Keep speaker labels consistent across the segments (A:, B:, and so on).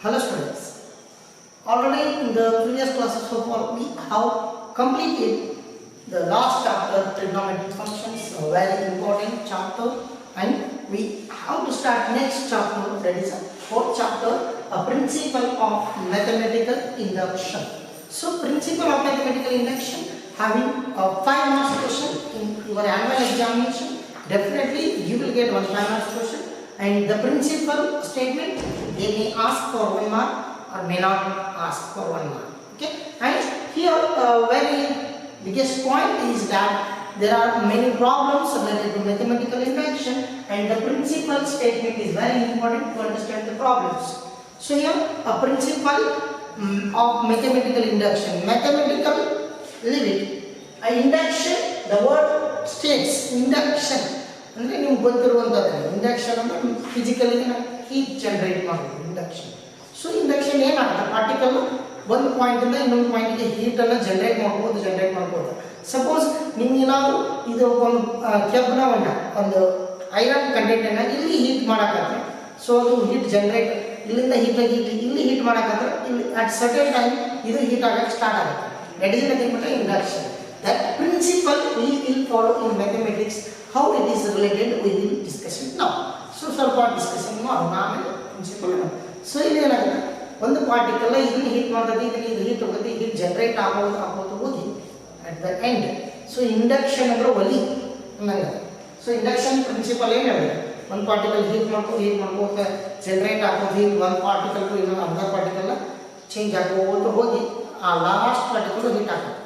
A: Hello students, already in the previous classes so far we have completed the last chapter trigonometric functions, a very important chapter, and we have to start next chapter, that is a fourth chapter, a principle of mathematical induction. So principle of mathematical induction having a 5 marks question in your annual examination, definitely you will get 5 marks question. And the principal statement, they may ask for 1 mark or may not ask for 1 mark. Okay, and here very biggest point is that there are many problems related to mathematical induction, and the principal statement is very important to understand the problems. So here a principle of mathematical induction. Mathematical, leave it. Induction, the word states induction. ಅಂದರೆ ನಿಮ್ಗೆ ಗೊತ್ತಿರುವಂಥದ್ದು induction ಅಂದರೆ physically heat generate ಮಾಡೋದು induction. So induction ಏನಾಗುತ್ತೆ, particle ಒಂದು ಪಾಯಿಂಟಿಂದ ಇನ್ನೊಂದು ಪಾಯಿಂಟಿಗೆ ಹೀಟನ್ನು generate ಮಾಡ್ಬೋದು. Suppose ನಿಮ್ಗೇನಾದರೂ ಇದು ಒಂದು ಕೆಬ್ಬನ ಒಂದು ಐರನ್ ಕಂಟೆಂಟನ್ನು ಇಲ್ಲಿ ಹೀಟ್ ಮಾಡೋಕ್ಕಾದ್ರೆ, ಸೊ ಅದು ಹೀಟ್ ಜನರೇಟ್ ಇಲ್ಲಿಂದ ಇಲ್ಲಿ ಹೀಟ್ ಮಾಡೋಕ್ಕಾದ್ರೆ ಇಲ್ಲಿ ಅಟ್ ಸರ್ಟನ್ ಟೈಮ್ ಇದು ಹೀಟ್ ಆಗೋಕ್ಕೆ ಸ್ಟಾರ್ಟ್ ಆಗುತ್ತೆ. That is nothing but induction. That principle we will follow in mathematics. How it is related we will discuss it now. So ಸ್ವಲ್ಪ discussion ಮಾಡೋಣ ಆಮೇಲೆ principal. So ಇಲ್ಲಿ ಏನಾಗುತ್ತೆ, ಒಂದು ಪಾರ್ಟಿಕಲ್ ಇದನ್ನ ಹೀಟ್ ಮಾಡ್ತದೆ, ಇದು ಹೀಟ್ ಹೋಗುತ್ತೆ, ಹೀಟ್ ಜನರೇಟ್ ಆಗೋದು ಹೋಗಿ at the end. So induction ಅಂದ್ರೆ ಒಲಿ ಅನ್ನಂಗೆ. ಸೊ ಇಂಡಕ್ಷನ್ ಪ್ರಿನ್ಸಿಪಲ್ ಏನು ಹೇಳಿದೆ, ಒಂದು ಪಾರ್ಟಿಕಲ್ ಹೀಟ್ ಮಾಡ್ಕೋತ ಜನರೇಟ್ ಆಗೋದು, ಹೀಟ್ ಒಂದು ಪಾರ್ಟಿಕಲ್ ಟು ಇನ್ನೊಂದು ಅದರ್ ಪಾರ್ಟಿಕಲ್ ಚೇಂಜ್ ಆಗೋದು ಹೋಗಿ ಆ ಲಾಸ್ಟ್ ಪಾರ್ಟಿಕಲ್ ಹೀಟ್ ಆಗೋದು.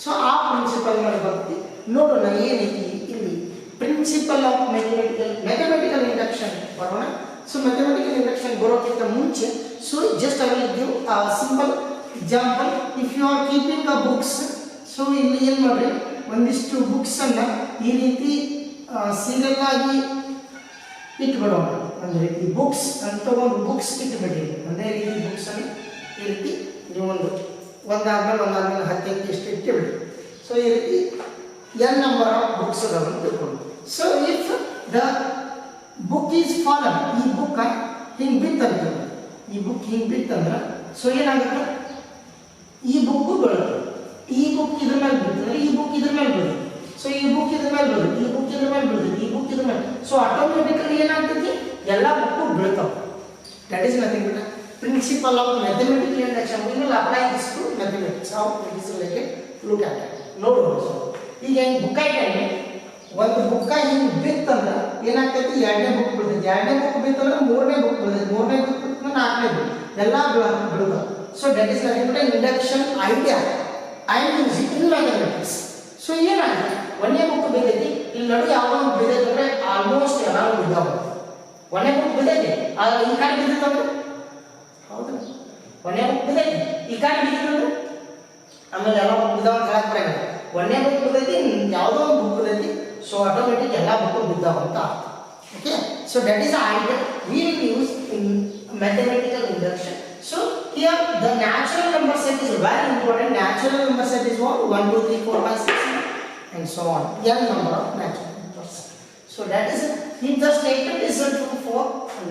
A: ಸೊ ಆ ಪ್ರಿನ್ಸಿಪಲ್ ಮೇಲೆ ಬರ್ತೀವಿ ನೋಡೋಣ ಏನೈತಿ ಇಲ್ಲಿ. ಪ್ರಿನ್ಸಿಪಲ್ ಆಫ್ ಮ್ಯಾಥಮೆಟಿಕಲ್ ಇಂಡಕ್ಷನ್ ಬರೋಣ. ಸೊ ಮ್ಯಾಥಮೆಟಿಕಲ್ ಇಂಡಕ್ಷನ್ ಬರೋಕ್ಕಿಂತ ಮುಂಚೆ, so just I will give a simple example. If you are keeping a books, so ಇಲ್ಲಿ ಏನು ಮಾಡ್ರಿ, ಒಂದಿಷ್ಟು ಬುಕ್ಸನ್ನು ಈ ರೀತಿ ಸೀರಿಯಲ್ ಆಗಿ ಇಟ್ಬಿಡೋಣ. ಅಂದರೆ ಈ ಬುಕ್ಸ್ ಅಂತ ಒಂದು ಬುಕ್ಸ್ ಇಟ್ಬಿಡಿ, ಒಂದೇ ರೀತಿ ಬುಕ್ಸನ್ನು ಈ ರೀತಿ ನೀವು ಒಂದಾದ್ಮೇಲೆ 10 ಇಷ್ಟು ಇಟ್ಟುಬಿಡಿ. ಸೊ ಈ ರೀತಿ n ನಂಬರ್ ಆಫ್ ಬುಕ್ಸ್ ಅದಾವಂತ ತಿಳ್ಕೊಂಡು. So if the book is fallen, ಈ ಬುಕ್ ಹಿಂಗೆ ಬಿತ್ತಂದ್ರೆ, ಈ ಬುಕ್ ಹಿಂಗೆ ಬಿತ್ತಂದ್ರೆ ಸೊ ಏನಾಗುತ್ತೆ, ಈ ಬುಕ್ಕು ಬೀಳುತ್ತೆ, ಈ ಬುಕ್ ಇದ್ರ ಮೇಲೆ ಬೀಳ್ತಂದ್ರೆ ಈ ಬುಕ್ ಇದ್ರ ಮೇಲೆ ಬೀಳುತ್ತೆ. ಸೊ ಈ ಬುಕ್ ಇದ್ರ ಮೇಲೆ ಬೀಳುತ್ತೆ, ಈ ಬುಕ್ ಇದ್ರ ಮೇಲೆ ಬೀಳುತ್ತೆ, ಈ ಬುಕ್ ಇದ್ರ ಮೇಲೆ. ಸೊ ಆಟೋಮೆಟಿಕಲಿ ಏನಾಗ್ತೈತಿ, ಎಲ್ಲ ಬುಕ್ಕು ಬೀಳ್ತಾವೆ. That is nothing but principle of mathematical induction. We will apply this to mathematics. How it is related, look at it. ನೋಡು. ಈಗ ಏನು ಬುಕ್ ಐಟೈನೆ, ಒಂದು ಬುಕ್ಕ ಹಿಂಗೆ ಬಿತ್ತಂದ್ರೆ ಏನಾಗ್ತೈತಿ, 2ನೇ ಬುಕ್ ಬೀಳ್ತೈತಿ, 2ನೇ ಬುಕ್ ಬಿತ್ತಂದ್ರೆ 3ನೇ ಬುಕ್ ಬೀಳ್ತೈತಿ, 3ನೇ ಬುಕ್ ಬಿತ್ತಂದ್ರೆ 4ನೇ ಬುಕ್, ಎಲ್ಲ ಬೀಳ್ತಾವೆ. So that is nothing but induction idea I am using in mathematics. So ಏನಾಗುತ್ತೆ, 1ನೇ ಬುಕ್ ಬಿದ್ದೈತಿ, ಇಲ್ಲಿ ನಡು ಯಾವುದೋ ಒಂದು ಬಿದ್ದೈತಿ ಅಂದರೆ ಆಲ್ಮೋಸ್ಟ್ ಎಲ್ಲರೂ ಬಿದ್ದಾವೆ. 1ನೇ ಬುಕ್ ಬಿದ್ದೈತಿ, ಈ ಕಡೆ ಬಿದ್ದೈತಂದ್ರೆ ಹೌದಾ, 1ನೇ ಬುಕ್ ಬಿದ್ದೈತಿ, ಈ ಕಡೆ ಬಿದ್ದಿದ್ರೆ ಆಮೇಲೆ ಎಲ್ಲ ಬುಕ್ ಬಿದ್ದಾವ ಅಂತ ಹೇಳಕ್ ಬರಂಗಿಲ್ಲ. 1ನೇ ಬುಕ್ ಬಿದ್ದೈತಿ, ಯಾವುದೋ ಒಂದು ಬುಕ್ ಬಿದ್ದೈತಿ, ಸೊ ಆಟೋಮೆಟಿಕ್ ಎಲ್ಲ ಬುಕ್ ಬಿದ್ದಾವ ಅಂತ. Okay, so that is idea we will use in mathematical induction. So here the natural number set is very important. Natural number set is what 1 2 3 4 5 6 and so on, n number of natural numbers. So that is if the statement is true for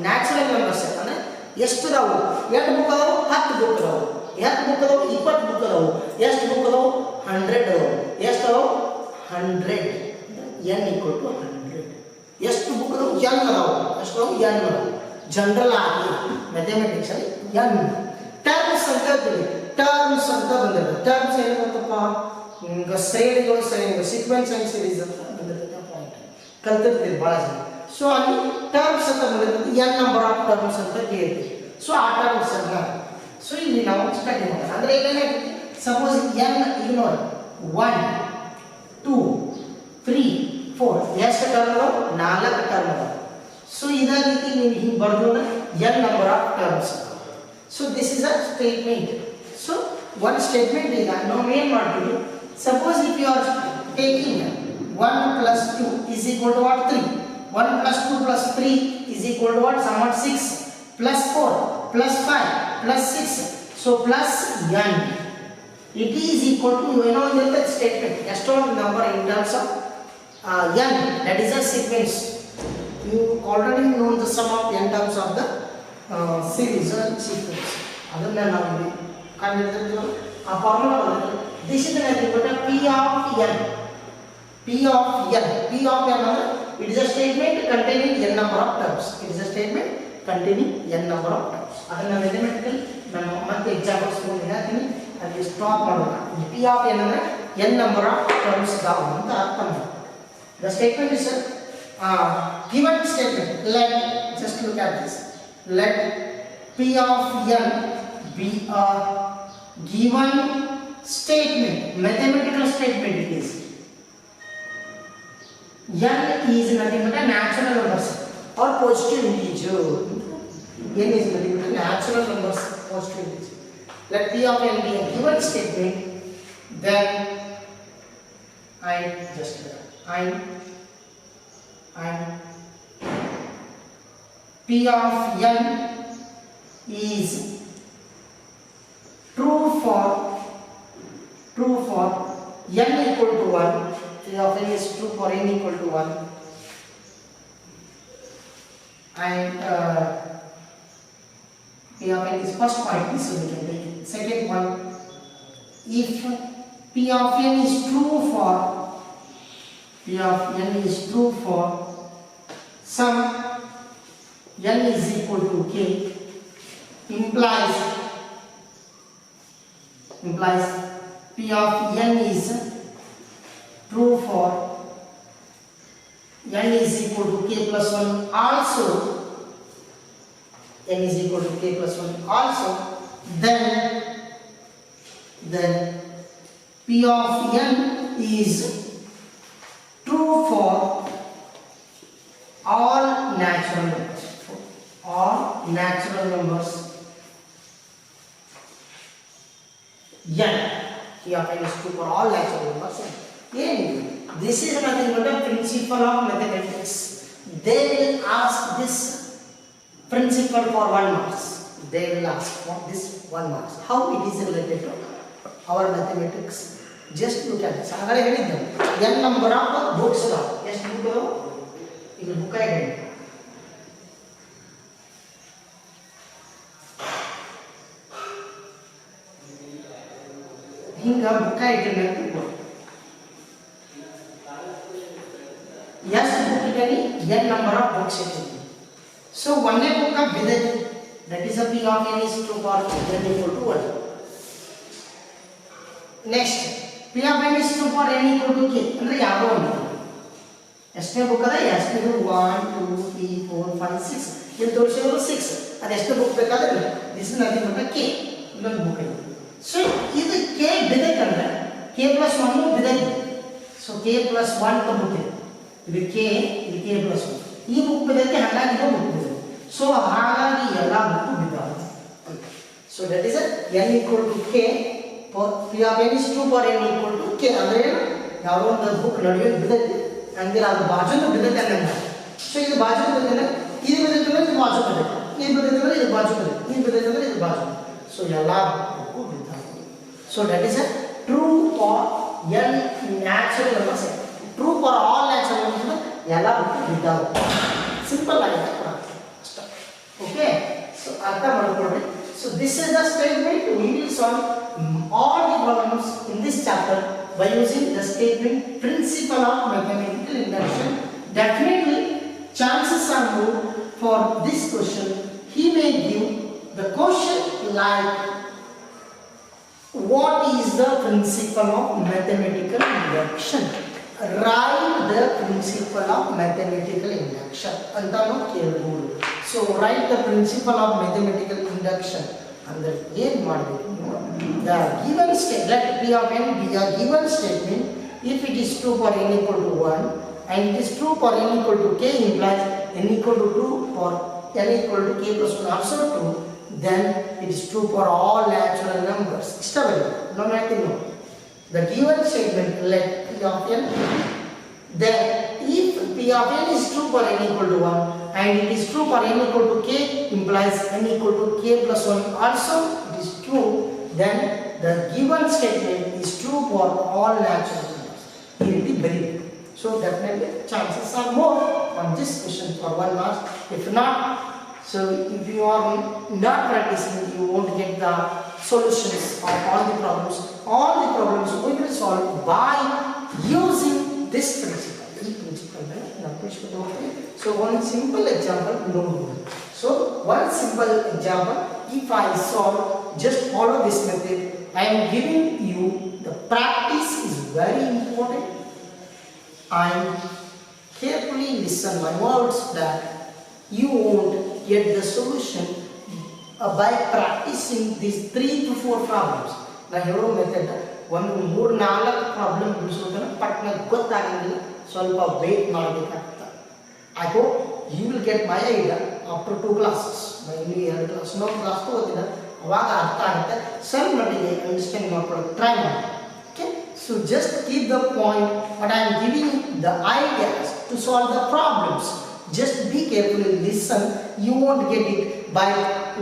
A: natural number set, ಅಂದ್ರೆ ಎಷ್ಟು ಅದಾವು, 8 book ಅದಾವು, 10 book ಅದಾವು, 8 book ಅದಾವು, 20 book ಅದಾವು, ಎಷ್ಟು book ಅದಾವು, 100 ಅದಾವು, ಎಷ್ಟು ಅದಾವು 100, n equal to 100. ಎಷ್ಟು ಬುಕ್ ಅದಾವು, n ಅದಾವು, ಎಷ್ಟು ಅದಾವು, n ಅದಾವು. ಜನರಲ್ ಆಗಿ ಮ್ಯಾಥಮೆಟಿಕ್ಸ್ ಅಲ್ಲಿ n ಟರ್ಮ್ಸ್ ಅಂತ ಇರ್ತದೆ, ಟರ್ಮ್ಸ್ ಅಂತ ಬಂದಿದೆ. ಟರ್ಮ್ಸ್ ಏನು ಗೊತ್ತಪ್ಪ, ಈಗ ಶ್ರೇಣಿಗಳು, ಸೀಕ್ವೆನ್ಸ್ ಅಂಡ್ ಸೀರೀಸ್ ಅಂತ ಬಂದಿರುತ್ತೆ, ಪಾಯಿಂಟ್ ಕಲ್ತಿರ್ತೀವಿ ಭಾಳ ಜನ. ಸೊ ಅಲ್ಲಿ ಟರ್ಮ್ಸ್ ಅಂತ ಬಂದಿರ್ತದೆ, n ನಂಬರ್ ಆಫ್ ಟರ್ಮ್ಸ್ ಅಂತ ಕೇಳ್ತೀವಿ. ಸೊ ಆ ಟರ್ಮ್ಸ್ ಅನ್ನ ಸೊ ಇಲ್ಲಿ ನಾವು ಸ್ಟಡಿ ಮಾಡೋಣ. ಅಂದರೆ ಏನಾಗುತ್ತೆ, ಸಪೋಸ್ n ಈಗ ನೋಡಿ 1 2 3 4 ಎಷ್ಟು ಟರ್ಮ್ ಅದಾವ, 4 ಟರ್ಮ್ ಅದಾವ. ಸೊ ಇದೇ ರೀತಿ ನೀವು ಹಿಂಗೆ ಬರೆದು n number of terms. So this is a statement. ಸೊ ಒಂದು ಸ್ಟೇಟ್ಮೆಂಟ್ ಈಗ ನಾವು ಏನು ಮಾಡ್ತೀವಿ, suppose if you are taking 1 + 2 is equal to what, 3. 1 + 2 + 3 is equal to what, somewhat 6 + 4 + 5 + 6. So plus n. It is equal to, you know, in the statement, ಎಷ್ಟು number in terms of n, that is a sequence. You already know the sum of n terms of the series or sequence. ಅದನ್ನ ನಾವು ಇಲ್ಲಿ ಕಂಡುಹಿಡಿದಿದ್ದೀವಿ. ಆ formula ಬಂದ್ರೆ this is nothing but a p of n. P of n. P of n ಅಂದ್ರೆ it is a statement containing n number of terms. It is a statement containing n number of terms. ಅದನ್ನ mathematical ನಾನು ಮತ್ತೆ examples ನೋಡಿ ಹೇಳ್ತೀನಿ. ಅಲ್ಲಿ stop ಮಾಡೋಣ. P of n ಅಂದ್ರೆ n number of terms ಇದಾವೆ ಅಂತ ಅರ್ಥ ಮಾಡಿ. The statement is a given statement. Let just look at this. Let P of n be a given statement, mathematical statement it is. N is nothing but a natural numbers or positive integer. N is nothing but a natural numbers, positive integer. Let P of n be a given statement, then I P of n is true for n equal to 1. P of n is true for n equal to 1. And P of n is first point, so we can take it. Second one, if P of n is true for some n is equal to k, implies P of n is true for n is equal to k plus 1 also, n is equal to k plus 1 also, then P of n is true for all natural numbers. N. P of n is true for all natural numbers. This is nothing but a principle of mathematics. They will ask this principle for 1 marks. They will ask for this 1 marks. How it is related to our mathematics? Just look at this. Agare helidde n number of books are. ಎಷ್ಟು book ಇದು book ಆಗಿದೆ. ಹಿಂಗ book ಆಗಿದೆ ಅಂತ ಎಷ್ಟು book ಇದೆ n number of books ಇದೆ. So one book of Vidit, that is a P of n is true for n equal to 1. Next, P of n is true for n equal to k. ಅಂದ್ರೆ ಯಾವುದು ಒಂದು ಎಷ್ಟನೇ book ಅದ ಎಷ್ಟನೇ 1 2 3 4 5 6 ಇಲ್ಲಿ ತೋರಿಸಿರೋದು 6 ಅದು ಎಷ್ಟು ಬುಕ್ ಬೇಕಾದ್ರೆ this is nothing but k ಇನ್ನೊಂದು ಬುಕ್ ಇದೆ. ಸೊ ಇದು k ಬಿದಕ್ ಅಂದ್ರೆ k plus 1 ಬಿದಕ್. ಸೊ k plus 1 ತ ಬುಕ್ ಇದೆ. ಇದು k plus 1 ಈ ಬುಕ್ ಬಿದಕ್ಕೆ ಹಾಗಾಗಿ ಇದು ಬುಕ್ ಇದೆ. ಸೊ ಹಾಗಾಗಿ ಎಲ್ಲ ಬುಕ್ ಬಿದ್ದಾವೆ. So that is n equal to k for P of n is true for n equal to k. ಅಂದ್ರೆ ಯಾವುದೋ ಒಂದು ಬುಕ್ ನಡುವೆ ಬಿದ್ದೈತಿ ಅಂದ್ರೆ ಅದು ಬಾಜುನು ಬಿದ್ದೈತಿ ಅನ್ನಂಗ. ಸೊ ಇದು ಬಾಜು ಬಿದ್ದೈತಿ, ಇದು ಬಿದ್ದೈತಿ ಅಂದ್ರೆ ಇದು ಬಾಜು ಬಿದ್ದೈತಿ, ಇದು ಬಿದ್ದೈತಿ ಅಂದ್ರೆ ಇದು ಬಾಜು ಬಿದ್ದೈತಿ, ಇದು ಬಿದ್ದೈತಿ ಅಂದ್ರೆ ಇದು ಬಾಜು. ಸೊ ಎಲ್ಲ ಬುಕ್ ಬಿದ್ದಾವೆ. So that is true for n natural numbers. True for all natural numbers ಎಲ್ಲ ಬುಕ್ ಬಿದ್ದಾವೆ. ಸಿಂಪಲ್ ಆಗಿದೆ ಅಷ್ಟೇ. ಓಕೆ, ಸೊ ಅರ್ಥ ಮಾಡ್ಕೊಳ್ಳಿ. So this is the statement. We will solve all the problems in this chapter by using the statement principle of mathematical induction. Definitely chances are more for this question. He may give the question like, what is the principle of mathematical induction? Write the principle of mathematical induction. Antano kelbodu. So write the principle of mathematical induction. Andre ಏನು ಮಾಡಬೇಕು? The given statement, let P of n be a given statement. If it is true for n equal to 1 and it is true for n equal to k, implies n equal to 2 for n equal to k plus 1 also true, then it is true for all natural numbers. Istavalla no matter no. The given statement let P of n, then if P of n is true for n equal to 1 and it is true for n equal to k, implies n equal to k plus 1 also it is true, then the given statement is true for all natural numbers. It will be very good. So definitely chances are more on this question for 1 mark. If not, So if you are not practicing, you won't get the solutions of all the problems. All the problems we will solve by using this principle. So one simple example. So one simple example, if I solve, just follow this method. I am giving you the practice is very important. And carefully listen my words that you won't get the solution by practicing these 3 to 4 problems. Now here method one 3-4 problem ಬಿಡಿಸೋದನ್ನ ಪಟ್ನ ಗೊತ್ತಾಗಂಗಿಲ್ಲ ಸ್ವಲ್ಪ wait ಮಾಡಬೇಕಾಗುತ್ತೆ. I hope you will get my idea after 2 classes. ಇಲ್ಲಿ 2 class no class ತಗೋದಿಲ್ಲ ಅವಾಗ ಅರ್ಥ ಆಗುತ್ತೆ. ಸ್ವಲ್ಪ ಮಟ್ಟಿಗೆ understand ಮಾಡ್ಕೊಳ್ಳೋಕೆ try ಮಾಡಿ. Okay, so just keep the point what I am giving the ideas to solve the problems. Just be careful and listen. You won't get it by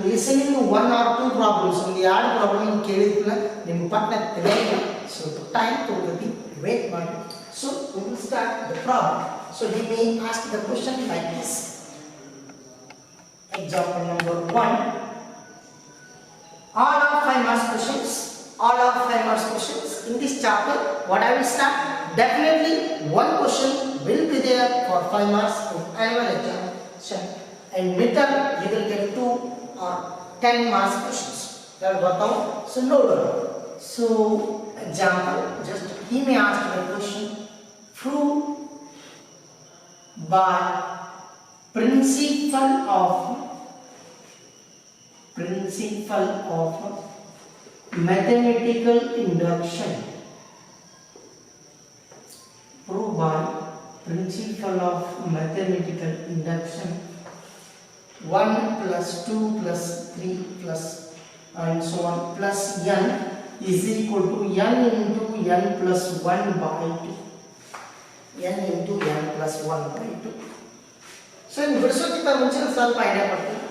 A: listening to 1 or 2 problems. Only 2 problem ಕೇಳಿದ್ನ ನಿಮ್ಮ ಪಟ್ನ ತಿಳಿಯಲ್ಲ. So the time to wait ಮಾಡಿ. So we will start the problem. So he may ask the question like this. Example number 1. All of 5 marks questions. All of 5 marks questions. In this chapter, what I will start? Definitely one question will be there for 5 marks in annual examination. And midterm, you will get 2 or 10 marks questions. That will work out. So no doubt. So example, just he may ask the question. Prove by principle of mathematical induction. Prove by principle of mathematical induction. 1 plus 2 plus 3 plus and so on plus n is equal to n into n plus 1 by 2. n into n plus 1 by 2. So in ಬಿಡಿಸೋಕ್ಕಿಂತ ಮುಂಚೆ ಸ್ವಲ್ಪ idea ಕೊಡ್ತೀನಿ.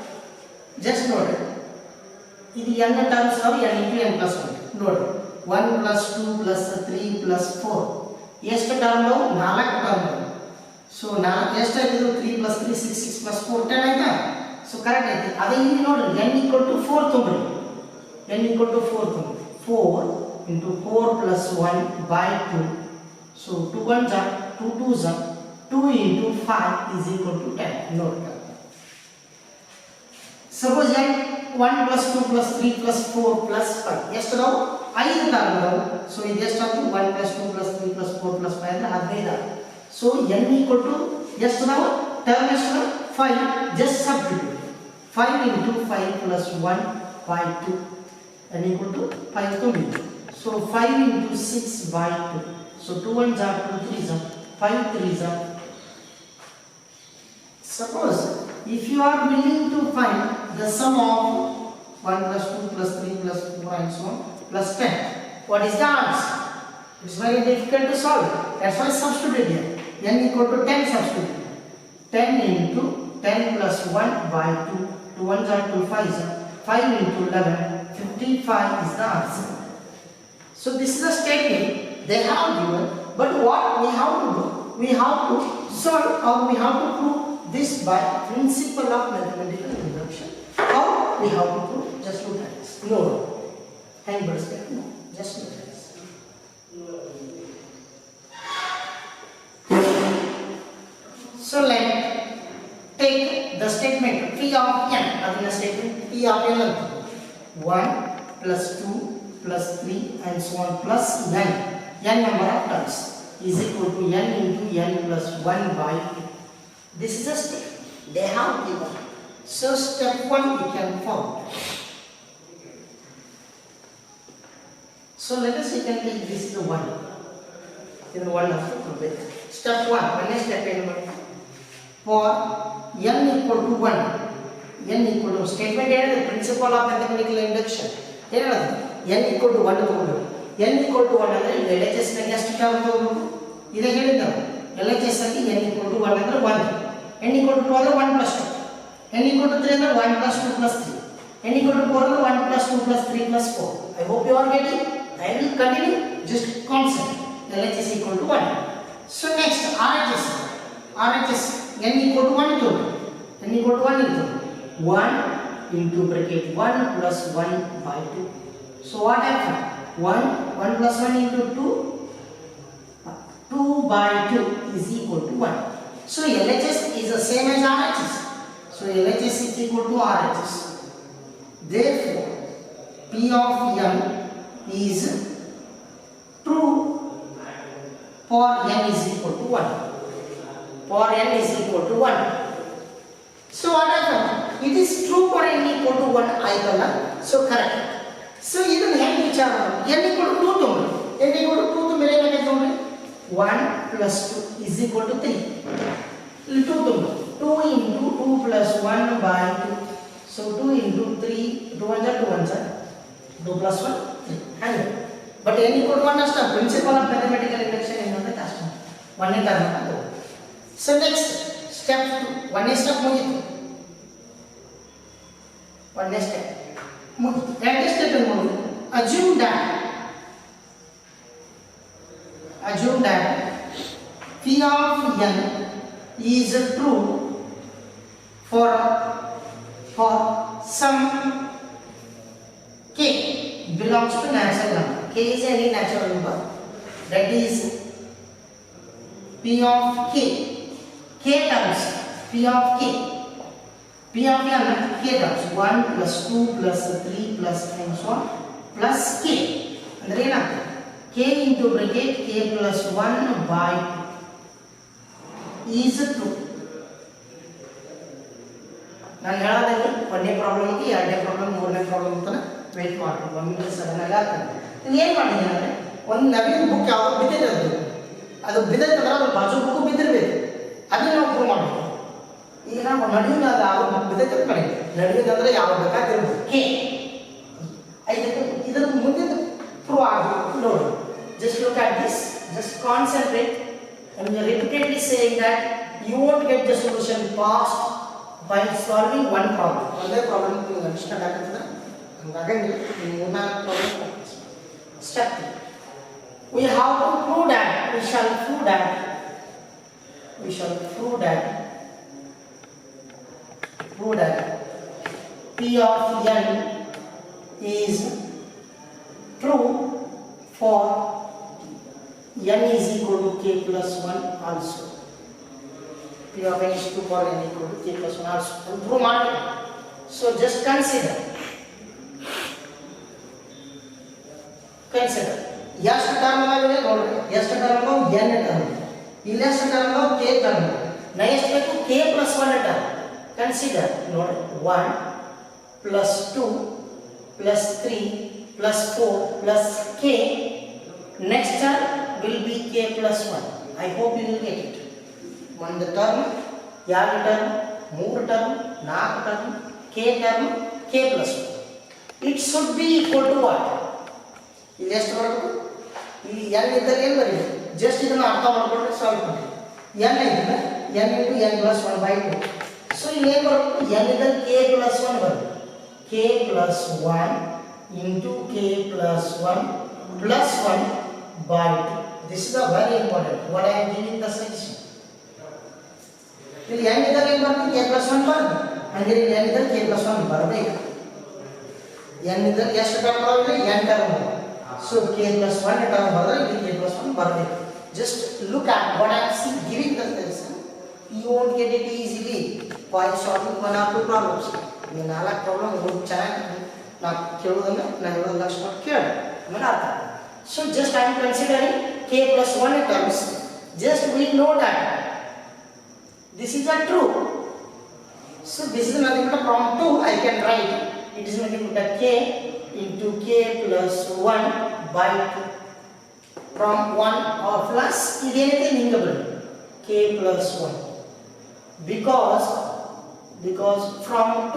A: Just ನೋಡಿ ಇದು n terms ನಾವು n into n plus 1 ನೋಡಿ 1 plus 2 plus 3 plus 4 ಎಷ್ಟು term ನಾವು 4 term. So ಎಷ್ಟಾಯ್ತು 3 plus 3 6 6 plus 4 10 ಆಯ್ತಾ. ಸೊ ಕರೆಕ್ಟ್ ಐತಿ. ಅದೇ ಇಲ್ಲಿ ನೋಡಿ n equal to 4 ತುಂಬ್ರಿ. n equal to 4 ತುಂಬ್ರಿ. 4 into 4 plus 1 by 2. So 2 1s are 2 2s are 2 into 5 is equal to 10. Note that. Suppose n 1 plus 2 plus 3 plus 4 plus 5. ಎಷ್ಟು ನಾವು 5 ತಗೊಂಡು. So ಇದು ಎಷ್ಟಾಯ್ತು 1 plus 2 plus 3 plus 4 plus 5 ಅಂದ್ರೆ 15 ಆಯ್ತು. So n equal to ಎಷ್ಟು ನಾವು term ಎಷ್ಟು 5 just substitute 5 into 5 plus 1 by 2 n equal to 5 to me. So 5 into 6 by 2. So 2 1s are 2 3s are 5 3s are. Suppose if you are willing to find the sum of 1 plus 2 plus 3 plus 4 and so on plus 10, what is the answer? It's very difficult to solve. That's why substitute here. n equal to 10 substitute. 10 into 10 plus 1 by 2. 2 1s are 2 5s are 5 into 11. 55 is the answer. So this is a statement they have given, but what we have to do? We have to solve or we have to prove this by principle of mathematical induction. How we have to prove? Just look at this. No. Hand perspective. No. Just look at this. So let's take the statement P of n. Again a statement P of n. 1 plus 2 plus 3 and so on plus n. n number of terms is equal to n into n plus 1 by 2. This is a step they have given. So step 1 we can form. So let us say can take this is the 1. Then 1 of the step 1. When is step 1? For n equal to 1. n equal to statement the principle of mathematical induction. n equal to 1 ತಗೊಂಡು n equal to 1 ಅಂದ್ರೆ LHS ನಲ್ಲಿ ಎಷ್ಟು term ತಗೋಬೇಕು ಇದೆ ಹೇಳಿದ್ದ LHS ಅಲ್ಲಿ n equal to 1 ಅಂದ್ರೆ 1 n equal to 2 ಅಂದ್ರೆ 1 plus 2 n equal to 3 ಅಂದ್ರೆ 1 plus 2 plus 3 n equal to 4 ಅಂದ್ರೆ 1 plus 2 plus 3 plus 4. I hope you are getting. I will continue just concept. LHS equal to 1. So next RHS n equal to 1 to n equal to 1 into 1 into bracket 1 plus 1 by 2. So what happened? 1 plus 1 into 2, 2 by 2 is equal to 1. So LHS is the same as RHS. So LHS is equal to RHS. Therefore, P of n is true for n is equal to 1. For n is equal to 1. So what happened? It is true for n equal to 1 ಆಯ್ತಲ್ಲ. So correct. So ಇದನ್ನು ಹೆಂಗೆ ವಿಚಾರ ಮಾಡೋದು? n equal to 2 ತಗೊಳ್ಳಿ. n equal to 2 ಮೇಲೆ ಏನಾಗುತ್ತೆ ನೋಡಿ? 1 plus 2 is equal to 3. ಇಲ್ಲಿ 2 ತಗೊಳ್ಳಿ. 2 into 2 plus 1 by 2. So 2 into 3, 2 1 2 1 2 plus 1 3. ಹಂಗೆ. But n equal to 1 ಅಷ್ಟೇ. Principle of mathematical induction ಏನಂದ್ರೆ ಅಷ್ಟೇ. ಒಂದೇ ಟರ್ಮ್ ಅದು. So next step 2. ಒಂದೇ ಸ್ಟೆಪ್ ಮುಗಿತು. ಒಂದೇ ಸ್ಟೆಪ್ ಮುಗಿತು. ಎರಡನೇ ಸ್ಟೆಪ್ ಏನು ಮಾಡೋದು? Assume that P of n is true for some k belongs to natural number. K is any natural number. That is P of k. K terms. P of k. P of n k terms. 1 plus 2 plus 3 plus and so on plus k. ಅಂದರೆ ಏನಾಗ್ತದೆ? K into bracket k plus 1 by 2 is true. ನಾನು ಹೇಳೋದಂದ್ರೆ ಒಂದನೇ problem ಅಂತ ಎರಡನೇ problem ಮೂರನೇ problem ಅಂತ wait ಮಾಡ್ತೀನಿ. ಒಮ್ಮೆ ಸಡನ್ ಆಗಿ ಆಗ್ತದೆ. ನಾನು ಏನು ಮಾಡಿದ್ದೀನಿ ಅಂದರೆ ಒಂದು ನವೀನ ಬುಕ್ ಯಾವಾಗ ಬಿದ್ದಿದೆ ಅದು ಬಿದ್ದೈತಂದ್ರೆ ಅದು ಬಾಜು ಬುಕ್ಕು ಬಿದ್ದಿರಬೇಕು. ಅದನ್ನು ನಾವು ಪ್ರೂವ್ ಮಾಡಬೇಕು. ಈಗ ನಾವು ನಡುವಿನ ಅದು ಯಾವ ಬುಕ್ ಬಿದ್ದೈತೆ ಕಡೆ ನಡುವಿನಂದ್ರೆ ಯಾವ ಬೇಕಾಗಿರ್ಬೋದು ಕೆ ಇದರ ಮುಂದಿನ ಪ್ರೂವ್ ಆಗಬೇಕು ನೋಡಿ. Just look at this. Just concentrate. And we are repeatedly saying that you won't get the solution fast by solving one problem. One problem you understand aguttada. Hangagandi moona problem. Step 2. We have to prove that. We shall prove that P of n is true for n is equal to k plus 1 also. P of n is true for n equal to k plus 1 also. Prove ಮಾಡಿ. So just consider. ಎಷ್ಟು term ಆಗಿವೆ ನೋಡ್ರಿ. ಎಷ್ಟು term n term. ಇಲ್ಲಿ ಎಷ್ಟು term k term. ನಾ ಎಷ್ಟು ಬೇಕು k plus 1 ಟರ್ಮ್. Consider ನೋಡ್ರಿ 1 plus 2 plus 3 plus 4 plus k. Next term will be k plus 1. I hope you will get it. One term, ಎರಡು term, ಮೂರು term, ನಾಲ್ಕು term, k plus 1. It should be equal to what? ಇಲ್ಲಿ ಎಷ್ಟು ಬರಬೇಕು? ಇಲ್ಲಿ n ಇದ್ದರೆ ಏನು ಬರೀಬೇಕು? ಜಸ್ಟ್ ಇದನ್ನು ಅರ್ಥ ಮಾಡ್ಕೊಂಡ್ರೆ ಸಾಲ್ವ್ ಮಾಡಿ. n ಇದ್ದರೆ n into n plus 1 by 2. So ಇಲ್ಲಿ ಏನು ಬರಬೇಕು? n ಇದ್ದರೆ k plus 1 ಬರಬೇಕು. k plus 1 into k plus 1 plus 1 by 2. This is a very important. What I am giving the solution. ಇಲ್ಲಿ n ಇದ್ದರೆ ಏನು ಬರಬೇಕು? k plus 1 ಬರಬೇಕು. ಅಂದರೆ ಇಲ್ಲಿ n ಇದ್ದರೆ k plus 1 ಬರಬೇಕು. n ಇದ್ದರೆ ಎಷ್ಟು ಟರ್ಮ್ ಬರಬೇಕು? n ಟರ್ಮ್ ಬರಬೇಕು. So k plus 1 ಟರ್ಮ್ ಬರೆದರೆ ಇಲ್ಲಿ k plus 1 ಬರಬೇಕು. Just look at what I am giving the solution. You won't get it easily by solving one or two problems. ಈ ನಾಲ್ಕು ಪ್ರಾಬ್ಲಮ್ ಒಂದು ಚೆನ್ನಾಗಿ ನಾವು ಕೇಳೋದನ್ನು ನಾನು ಹೇಳೋದು ಲಕ್ಷ ಕೇಳಿ ಆಮೇಲೆ ಅರ್ಥ. So just I am considering k plus 1 terms. Just we know that this is a true. So this is nothing but from 2 I can write. It is nothing but k into k plus 1 by 2. From 1 or plus idenite hinge k plus 1. Because from 2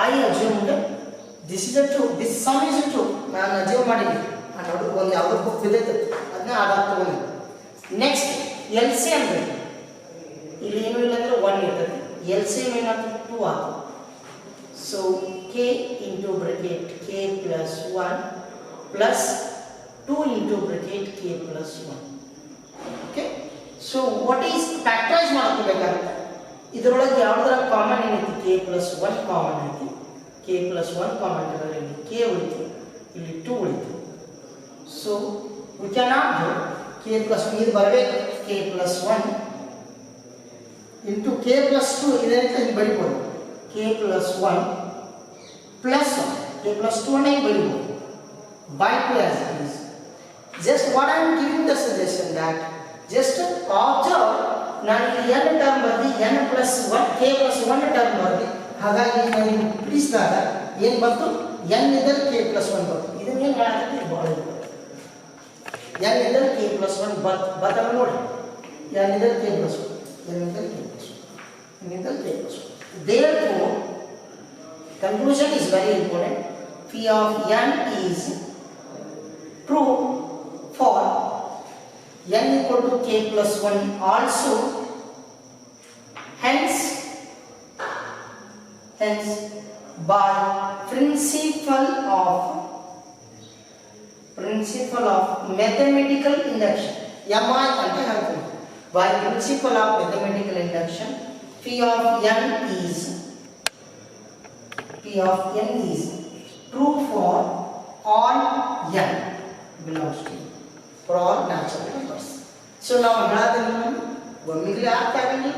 A: I assumed this is a true. This sum is a true. ನಾನು assume ಮಾಡಿದ್ದೀನಿ. ನಾನು ಒಂದು ಯಾವುದೋ book ಬಿದ್ದೈತೆ ಅದನ್ನ ಆಧಾರ ತಗೊಂಡು next LCM ಬೇಕು. ಇಲ್ಲಿ ಏನು ಇಲ್ಲ ಅಂದ್ರೆ 1 ಇರ್ತದೆ. LCM ಏನಾಗ್ತದೆ 2 ಆಗ್ತದೆ. So k into bracket k plus 1 plus 2 into bracket k plus 1. Okay. So what is factorize ಮಾಡ್ಕೋಬೇಕಾಗುತ್ತೆ? ಇದರೊಳಗೆ ಯಾವುದರ ಕಾಮನ್ ಏನೈತಿ k plus 1 ಕಾಮನ್ ಐತಿ k plus 1 ಕಾಮನ್ ಇದ್ದರೆ ಇಲ್ಲಿ k ಉಳಿತು ಇಲ್ಲಿ 2 ಉಳಿತು so we cannot do k plus ಇದು ಬರಬೇಕು k plus 1 into k plus 2 ಇದರಿಂದ ಇಲ್ಲಿ ಬರಿಬಹುದು k plus 1 plus k plus 2 ಅನ್ನು ಇಲ್ಲಿ ಬರಿಬಹುದು by 2 as it is. Just what I am giving the suggestion that just observe ನಾನು ಇಲ್ಲಿ n ಟರ್ಮ್ ಬರ್ದಿ n plus 1 k plus 1 term ಬರ್ದಿ ಹಾಗಾಗಿ ನಾನು ಬಿಡಿಸಿದಾಗ ಏನು ಬಂತು n ಇದ್ದರೆ k plus 1 ಬಂತು ಇದನ್ನ ಏನು ಹೇಳಾಕತ್ತೀನಿ ಭಾಳ n ಇದ್ದರೆ k plus 1 ಬರ್ತಲ್ಲ ನೋಡಿ n ಇದ್ದರೆ k plus 1 n ಇದ್ದರೆ k plus 1 n ಇದ್ದರೆ k plus 1 therefore conclusion is very important. Phi of n is true for n equal to k plus 1 also, hence by principle of mathematical induction MI ante ಹೇಳ್ತೀನಿ by principle of mathematical induction phi of n is true for all n belongs to for all natural numbers. So now ಹೇಳಾತೀನಿ ನಾನು ಒಮ್ಮೆಗಲೇ ಅರ್ಥ ಆಗಲಿ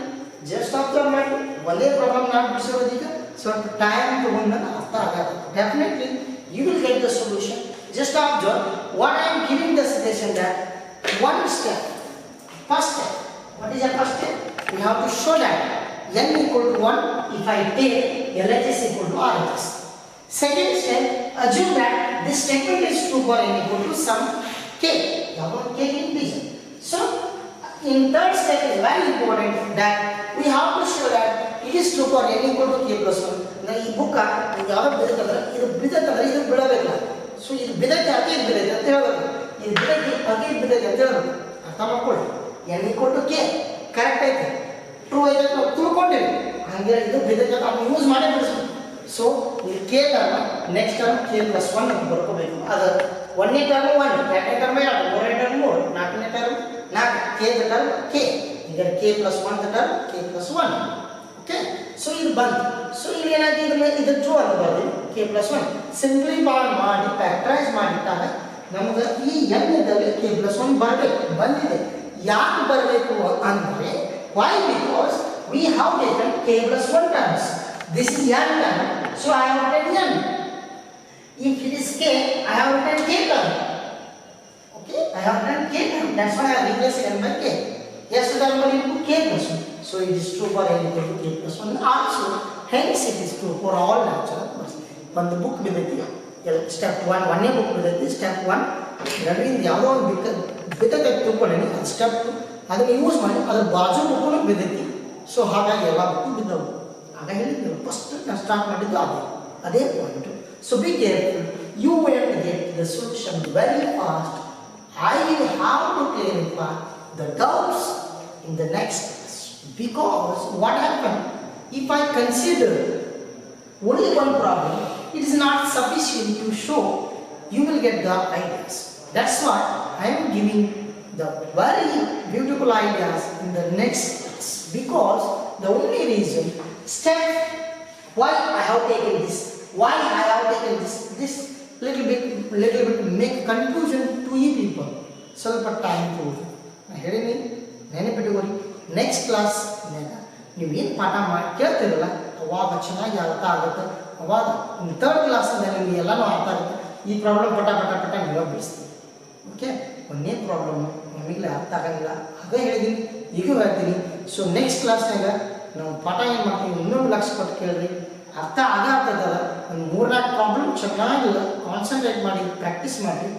A: just observe ಮಾಡಿ ಒಂದೇ problem ನಾನು ಬಿಡಿಸೋದೀಗ ಸ್ವಲ್ಪ time ತಗೊಂಡು ಅರ್ಥ ಆಗತ್ತೆ definitely you will get the solution. Just observe what I am giving the suggestion that one step, first step, what is the first step? We have to show that n equal to 1 if I take LHS equal to RHS. Second step, assume that this statement is true for n equal to some k. K integer. So in third step is very important that we have to show that it is true for n equal to k plus 1. Now ಈ book ಯಾವಾಗ ಬಿಡುತ್ತಂದ್ರೆ ಇದು ಬಿಡುತ್ತಂದ್ರೆ ಇದು ಬಿಡಬೇಕಲ್ಲ so ಇದು ಬಿಡಕ್ಕೆ ಅದೇ ಬಿಡೈತೆ ಅಂತ ಹೇಳಬೇಕು ಇದು ಬಿಡಕ್ಕೆ ಅದೇ ಬಿಡೈತೆ ಅಂತ ಹೇಳಬೇಕು ಅರ್ಥ ಮಾಡ್ಕೊಳ್ಳಿ n equal to k correct ಐತೆ ಟ್ರೂ ಐತೆ ನಾವು ತಿಳ್ಕೊಂಡಿವಿ ಹಂಗೆ ಇದು ಬಿಡಕ್ಕೆ ನಾವು ಯೂಸ್ ಮಾಡೇ ಬಿಡಿಸ್ಬೇಕು ಸೊ ಇದು k term next term k plus 1 ಅಂತ ಬರ್ಕೋಬೇಕು ಅದು ಒಂದನೇ ಟರ್ಮ್ 1 ಎರಡನೇ ಟರ್ಮ್ 2 ಮೂರನೇ ಟರ್ಮ್ 3 ನಾಲ್ಕನೇ ಟರ್ಮ್ 4 k ಟರ್ಮ್ k ಈಗ k plus 1 term k plus 1 okay so ಇದು ಬಂತು ಸೊ ಇಲ್ಲಿ ಏನಾಗಿದೆ ಇದು ಟ್ರೂ ಅಂತ ಬರ್ತೀವಿ k plus 1 ಸಿಂಪ್ಲಿಫೈ ಮಾಡಿ ಫ್ಯಾಕ್ಟರೈಸ್ ಮಾಡಿಟ್ಟಾಗ ನಮಗೆ ಈ n ಇದ್ದಲ್ಲಿ k plus 1 ಬರಬೇಕು ಬಂದಿದೆ ಯಾಕೆ ಬರಬೇಕು ಅಂದರೆ why because we have taken k plus 1 terms this is n term so I have taken n if it is k I have taken k term okay I have taken k term that's why I replace n by k yes term into k plus 1 so it is true for n equal to k plus 1 also hence it is true for all natural numbers ಒಂದು book ಬಿದ್ದೈತಿ step 1 ಒಂದೇ book ಬಿದ್ದೈತಿ step 1 ಎರಡರಿಂದ ಯಾವುದೋ ಒಂದು ಬಿದ್ದೈತೆ ತಿಳ್ಕೊಳ್ಳಿ ಅದು step ಅದನ್ನು use ಮಾಡಿ ಅದ್ರ ಬಾಜು ಬುಕ್ಕೂ ಬಿದ್ದೈತಿ ಸೊ ಹಾಗಾಗಿ ಎಲ್ಲ ಬುಕ್ಕು ಬಿದ್ದವು ಆಗ ಹೇಳಿದ್ರು ಫಸ್ಟ್ ನಾನು ಸ್ಟಾರ್ಟ್ ಮಾಡಿದ್ದು ಅದೇ point so be careful you will get the solution very fast I will have to clarify the doubts in the next class because what happened if I consider only one problem it is not sufficient to show you will get the ideas that's why I am giving the very beautiful ideas in the next class because the only reason step why I have taken this little bit make confusion to you people ಸ್ವಲ್ಪ time ತಗೊಳ್ಳಿ ನಾನು ಹೇಳಿನಿ ನೆನಪಿಟ್ಟುಕೊಳ್ಳಿ next ಕ್ಲಾಸ್ನಾಗ ನೀವೇನು ಪಾಠ ಮಾಡಿ ಕೇಳ್ತಿರಲ್ಲ ಅವಾಗ ಚೆನ್ನಾಗಿ ಅರ್ಥ ಆಗುತ್ತೆ ಅವಾಗ ಥರ್ಡ್ ಕ್ಲಾಸಿಂದ ನಿಮಗೆ ಎಲ್ಲನೂ ಅರ್ಥ ಆಗುತ್ತೆ ಈ ಪ್ರಾಬ್ಲಮ್ ಪಟ ನೀವೇ ಬಿಡಿಸ್ತೀವಿ ಓಕೆ ಒಂದೇ ಪ್ರಾಬ್ಲಮ್ ನಮಗಲೇ ಅರ್ಥ ಆಗಂಗಿಲ್ಲ ಅದೇ ಹೇಳಿದ್ದೀನಿ ಈಗೂ ಹೇಳ್ತೀನಿ ಸೊ ನೆಕ್ಸ್ಟ್ ಕ್ಲಾಸ್ನಾಗ ನಾವು ಪಾಠ ಏನು ಮಾಡ್ತೀವಿ ಇನ್ನೊಂದು ಲಕ್ಷ ಕೊಟ್ಟು ಕೇಳ್ರಿ ಅರ್ಥ ಆಗ್ತದಲ್ಲ ಒಂದು 3-4 ಪ್ರಾಬ್ಲಮ್ ಚೆನ್ನಾಗಿಲ್ಲ ಕಾನ್ಸಂಟ್ರೇಟ್ ಮಾಡಿ ಪ್ರಾಕ್ಟೀಸ್ ಮಾಡಿ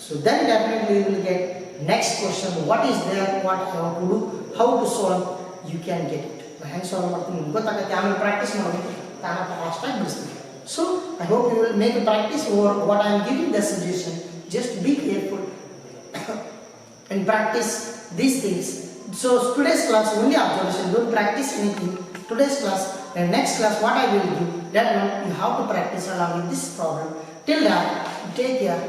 A: so then definitely you will get next question what is there what I have to do how to solve you can get it hand solve ಮಾಡ್ತೀನಿ ಗೊತ್ತಾಗುತ್ತೆ ಆಮೇಲೆ ಪ್ರಾಕ್ಟೀಸ್ ಮಾಡಬೇಕು ತಾನ ಫಾಸ್ಟ್ ಆಗಿ ಬಿಡಿಸ್ತೀನಿ so I hope you will make a practice over what I am giving the suggestion just be careful and practice these things so today's class only observation don't practice anything today's class and next class what I will do that one you have to practice along with this problem till that take care